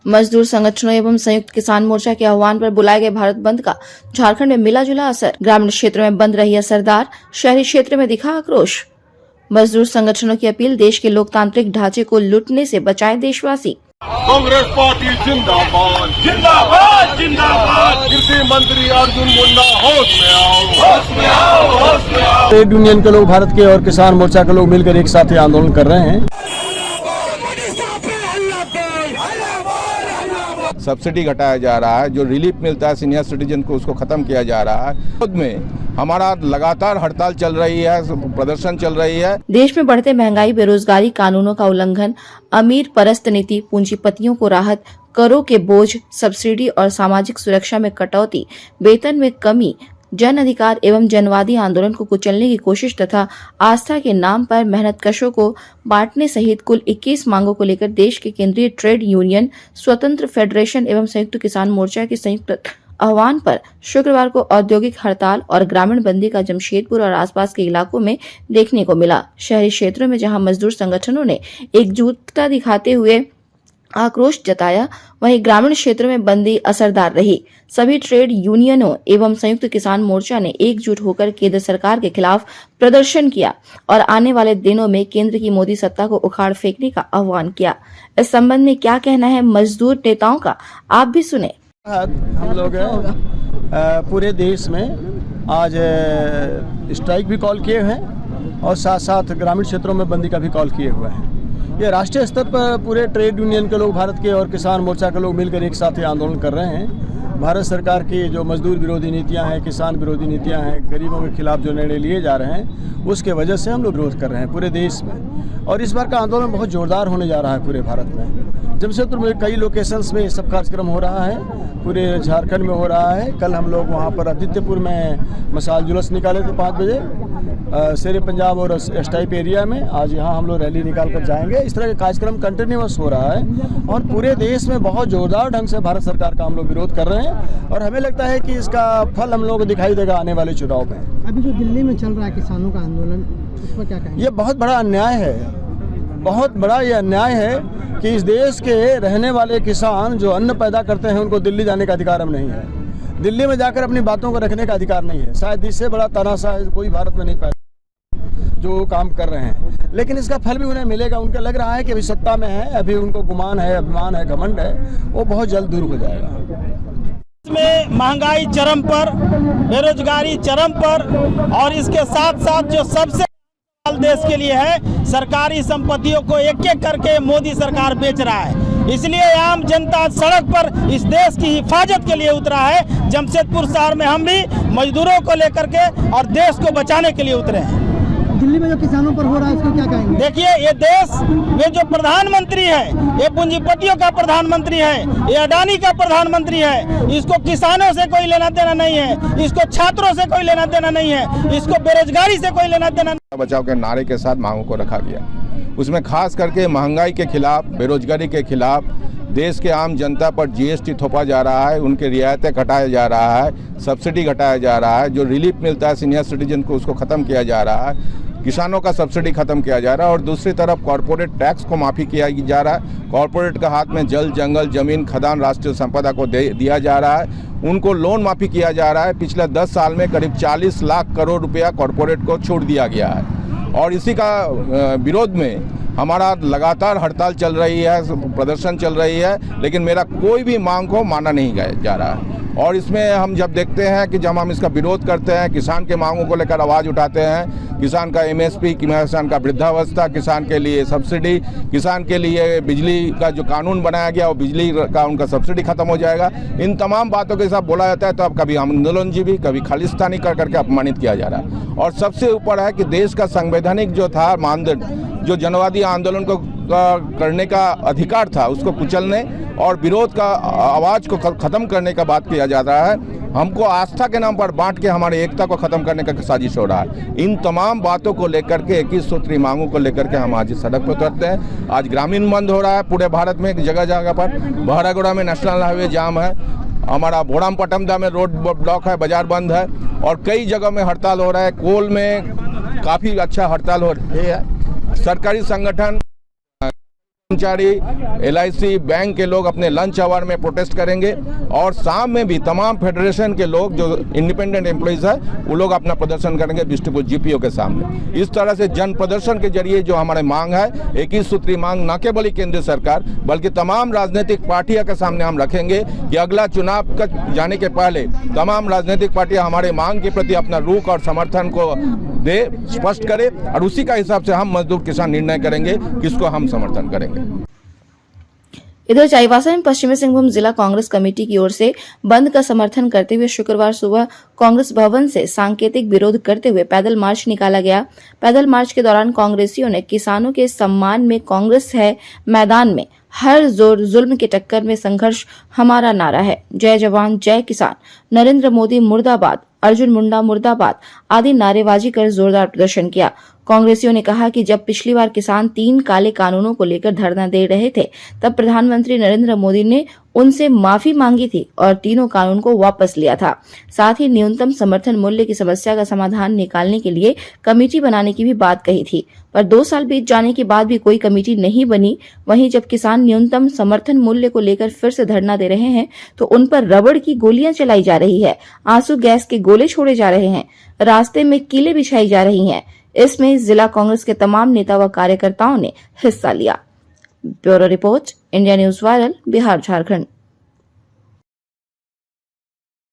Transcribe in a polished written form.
मजदूर संगठनों एवं संयुक्त किसान मोर्चा के आह्वान पर बुलाए गए भारत बंद का झारखंड में मिला जुला असर। ग्रामीण क्षेत्र में बंद रही असरदार, शहरी क्षेत्र में दिखा आक्रोश। मजदूर संगठनों की अपील, देश के लोकतांत्रिक ढांचे को लूटने से बचाए देशवासी। कांग्रेस पार्टी जिंदाबाद जिंदाबाद जिंदाबाद। कृषि मंत्री अर्जुन मुंडा होश में आओ, होश में आओ, होश में आओ। ट्रेड यूनियन के लोग, भारत के और किसान मोर्चा के लोग मिलकर एक साथ आंदोलन कर रहे हैं। सब्सिडी घटाया जा रहा है, जो रिलीफ मिलता है सीनियर सिटीजन को उसको खत्म किया जा रहा है। खुद में हमारा लगातार हड़ताल चल रही है, प्रदर्शन चल रही है। देश में बढ़ते महंगाई, बेरोजगारी, कानूनों का उल्लंघन, अमीर परस्त नीति, पूंजीपतियों को राहत, करों के बोझ, सब्सिडी और सामाजिक सुरक्षा में कटौती, वेतन में कमी, जन अधिकार एवं जनवादी आंदोलन को कुचलने की कोशिश तथा आस्था के नाम पर मेहनतकशों को बांटने सहित कुल 21 मांगों को लेकर देश के केंद्रीय ट्रेड यूनियन, स्वतंत्र फेडरेशन एवं संयुक्त किसान मोर्चा के संयुक्त आह्वान पर शुक्रवार को औद्योगिक हड़ताल और ग्रामीण बंदी का जमशेदपुर और आसपास के इलाकों में देखने को मिला। शहरी क्षेत्रों में जहां मजदूर संगठनों ने एकजुटता दिखाते हुए आक्रोश जताया, वहीं ग्रामीण क्षेत्रों में बंदी असरदार रही। सभी ट्रेड यूनियनों एवं संयुक्त किसान मोर्चा ने एकजुट होकर केंद्र सरकार के खिलाफ प्रदर्शन किया और आने वाले दिनों में केंद्र की मोदी सत्ता को उखाड़ फेंकने का आह्वान किया। इस संबंध में क्या कहना है मजदूर नेताओं का, आप भी सुने। हम लोग पूरे देश में आज स्ट्राइक भी कॉल किए हैं और साथ साथ ग्रामीण क्षेत्रों में बंदी का भी कॉल किए हुए हैं। ये राष्ट्रीय स्तर पर पूरे ट्रेड यूनियन के लोग, भारत के और किसान मोर्चा के लोग मिलकर एक साथ आंदोलन कर रहे हैं। भारत सरकार की जो मजदूर विरोधी नीतियां हैं, किसान विरोधी नीतियां हैं, गरीबों के खिलाफ जो निर्णय लिए जा रहे हैं, उसके वजह से हम लोग विरोध कर रहे हैं पूरे देश में। और इस बार का आंदोलन बहुत जोरदार होने जा रहा है पूरे भारत में। जमशेदपुर में कई लोकेशंस में सब कार्यक्रम हो रहा है, पूरे झारखंड में हो रहा है। कल हम लोग वहाँ पर आदित्यपुर में मशाल जुलूस निकाले थे 5 बजे, शेरे पंजाब और एस टाइप एरिया में। आज यहाँ हम लोग रैली निकाल कर जाएंगे। इस तरह का कार्यक्रम कंटिन्यूअस हो रहा है और पूरे देश में बहुत जोरदार ढंग से भारत सरकार का हम लोग विरोध कर रहे हैं और हमें लगता है कि इसका फल हम लोगों को दिखाई देगा आने वाले चुनाव में। अभी जो दिल्ली में चल रहा है किसानों का आंदोलन, उस पर क्या कहेंगे? ये बहुत बड़ा अन्याय है, बहुत बड़ा ये अन्याय है कि इस देश के रहने वाले किसान जो अन्न पैदा करते हैं उनको दिल्ली जाने का अधिकार हम नहीं है। दिल्ली में जाकर अपनी बातों को रखने का अधिकार नहीं है। शायद इससे बड़ा तानाशाह कोई भारत में नहीं पाया जो काम कर रहे हैं, लेकिन इसका फल भी उन्हें मिलेगा। उनको लग रहा है कि अभी सत्ता में है, अभी उनको गुमान है, अभिमान है, घमंड है, वो बहुत जल्द दूर हो जाएगा। इसमें महंगाई चरम पर, बेरोजगारी चरम पर और इसके साथ साथ जो सबसे देश के लिए है, सरकारी संपत्तियों को एक एक करके मोदी सरकार बेच रहा है। इसलिए आम जनता सड़क पर इस देश की हिफाजत के लिए उतरा है। जमशेदपुर शहर में हम भी मजदूरों को लेकर के और देश को बचाने के लिए उतरे हैं। दिल्ली में जो किसानों पर हो रहा है उसको क्या कहेंगे? देखिए, ये देश में जो प्रधानमंत्री है, ये पूंजीपतियों का प्रधानमंत्री है, ये अडानी का प्रधानमंत्री है। इसको किसानों से कोई लेना देना नहीं है, इसको छात्रों से कोई लेना देना नहीं है, इसको बेरोजगारी से कोई लेना देना नहीं। बचाव के नारे के साथ मांगों को रखा गया। उसमें खास करके महंगाई के खिलाफ, बेरोजगारी के खिलाफ, देश के आम जनता पर जीएसटी थोपा जा रहा है, उनके रियायतें घटाया जा रहा है, सब्सिडी घटाया जा रहा है, जो रिलीफ मिलता है सीनियर सिटीजन को उसको ख़त्म किया जा रहा है, किसानों का सब्सिडी खत्म किया जा रहा है और दूसरी तरफ कॉरपोरेट टैक्स को माफ़ी किया जा रहा है। कॉरपोरेट के हाथ में जल, जंगल, जमीन, खदान, राष्ट्रीय संपदा को दिया जा रहा है। उनको लोन माफ़ी किया जा रहा है। पिछले 10 साल में करीब 40 लाख करोड़ रुपया कॉरपोरेट को छूट दिया गया है और इसी का विरोध में हमारा लगातार हड़ताल चल रही है, प्रदर्शन चल रही है, लेकिन मेरा कोई भी मांग को माना नहीं जा रहा है। और इसमें हम जब देखते हैं कि जब हम इसका विरोध करते हैं, किसान के मांगों को लेकर आवाज़ उठाते हैं, किसान का एमएसपी, किसान का वृद्धावस्था, किसान के लिए सब्सिडी, किसान के लिए बिजली का जो कानून बनाया गया वो बिजली का उनका सब्सिडी खत्म हो जाएगा, इन तमाम बातों के साथ बोला जाता है तो अब कभी आंदोलनजीवी, कभी खालिस्तानी कर करके अपमानित किया जा रहा है। और सबसे ऊपर है कि देश का संवैधानिक जो था मानदंड, जो जनवादी आंदोलन को करने का अधिकार था, उसको कुचलने और विरोध का आवाज़ को ख़त्म करने का बात किया जा रहा है। हमको आस्था के नाम पर बांट के हमारी एकता को ख़त्म करने का साजिश हो रहा है। इन तमाम बातों को लेकर के, 21 सूत्री मांगों को लेकर के हम आज सड़क पर उतरते हैं। आज ग्रामीण बंद हो रहा है पूरे भारत में, जगह जगह पर। बहरागोड़ा में नेशनल हाईवे जाम है, हमारा भोड़ाम-पटमदा में रोड ब्लॉक है, बाजार बंद है और कई जगह में हड़ताल हो रहा है। कोल में काफ़ी अच्छा हड़ताल हो रही है। सरकारी संगठन कर्मचारी, LIC, बैंक के लोग अपने लंच आवर में प्रोटेस्ट करेंगे और शाम में भी तमाम फेडरेशन के लोग जो इंडिपेंडेंट एम्प्लॉइज है वो लोग अपना प्रदर्शन करेंगे डिस्ट्रिक्ट GPO के सामने। इस तरह से जन प्रदर्शन के जरिए जो हमारे मांग है, 21 सूत्री मांग न केवल केंद्र सरकार बल्कि तमाम राजनीतिक पार्टियों के सामने हम रखेंगे कि अगला चुनाव का जाने के पहले तमाम राजनीतिक पार्टियां हमारे मांग के प्रति अपना रुख और समर्थन को दे, स्पष्ट करे और उसी का हिसाब से हम मजदूर किसान निर्णय करेंगे किसको हम समर्थन करेंगे। इधर चाईबासा में पश्चिमी सिंहभूम जिला कांग्रेस कमेटी की ओर से बंद का समर्थन करते हुए शुक्रवार सुबह कांग्रेस भवन से सांकेतिक विरोध करते हुए पैदल मार्च निकाला गया। पैदल मार्च के दौरान कांग्रेसियों ने किसानों के सम्मान में कांग्रेस है मैदान में, हर जोर जुल्म के टक्कर में संघर्ष हमारा नारा है, जय जवान जय किसान, नरेंद्र मोदी मुर्दाबाद, अर्जुन मुंडा मुर्दाबाद आदि नारेबाजी कर जोरदार प्रदर्शन किया। कांग्रेसियों ने कहा कि जब पिछली बार किसान 3 काले कानूनों को लेकर धरना दे रहे थे तब प्रधानमंत्री नरेंद्र मोदी ने उनसे माफी मांगी थी और तीनों कानून को वापस लिया था। साथ ही न्यूनतम समर्थन मूल्य की समस्या का समाधान निकालने के लिए कमेटी बनाने की भी बात कही थी, पर 2 साल बीत जाने के बाद भी कोई कमेटी नहीं बनी। वहीं जब किसान न्यूनतम समर्थन मूल्य को लेकर फिर से धरना दे रहे हैं तो उन पर रबड़ की गोलियां चलाई जा रही है, आंसू गैस के गोले छोड़े जा रहे हैं, रास्ते में कीलें बिछाई जा रही हैं। इसमें जिला कांग्रेस के तमाम नेता व कार्यकर्ताओं ने हिस्सा लिया। Bureau report, India news viral, Bihar Jharkhand.